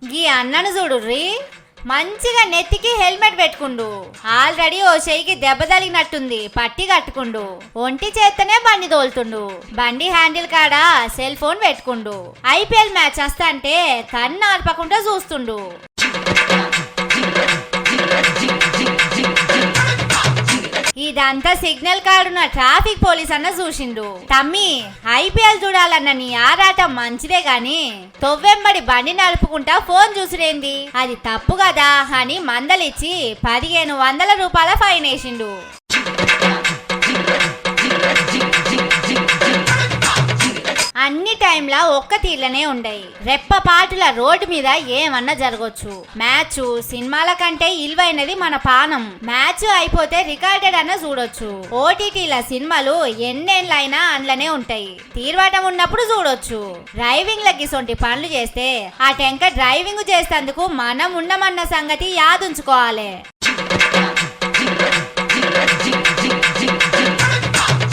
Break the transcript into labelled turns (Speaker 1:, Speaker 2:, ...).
Speaker 1: ఈ అన్నను చూడుర్రి, మంచిగా నెత్తికి హెల్మెట్ పెట్టుకుండు. ఆల్రెడీ ఓ చెయ్యికి దెబ్బ తగిలినట్టుంది, పట్టి కట్టుకుండు. ఒంటి చేత్తనే బండి తోలుతుండు. బండి హ్యాండిల్ కాడ సెల్ ఫోన్ పెట్టుకుండు. ఐపీఎల్ మ్యాచ్ వస్తంటే కన్ను ఆర్పకుండా చూస్తుండు. ఇదంతా సిగ్నల్ కాడున్న ట్రాఫిక్ పోలీస్ అన్న చూసిండు. తమ్మి, ఐపీఎల్ చూడాలన్న నీ ఆరాటం మంచిదే గాని తొవ్వెంబడి బండి నడుపుకుంటా ఫోన్ చూసిరేంది, అది తప్పు కదా అని మందలిచ్చి 1500 రూపాయల ఫైన్ వేసిండు. అన్ని టైంలా ఒక్క తీర్లనే ఉండయి. రెప్పపాటుల రోడ్డు మీద ఏమన్నా జరగొచ్చు. మ్యాచ్ సినిమాల కంటే ఇల్వైనది మన పానం. మ్యాచ్ అయిపోతే రికార్డెడ్ అన్న చూడొచ్చు. ఓటీటీల సినిమాలు ఎన్నేళ్ళైనా అందులోనే ఉంటాయి. తీర్వాటం ఉన్నప్పుడు చూడొచ్చు. డ్రైవింగ్ లకి సొంటి పనులు చేస్తే ఆ టెంక డ్రైవింగ్ చేసేందుకు మనం ఉండమన్న సంగతి యాదుంచుకోవాలి.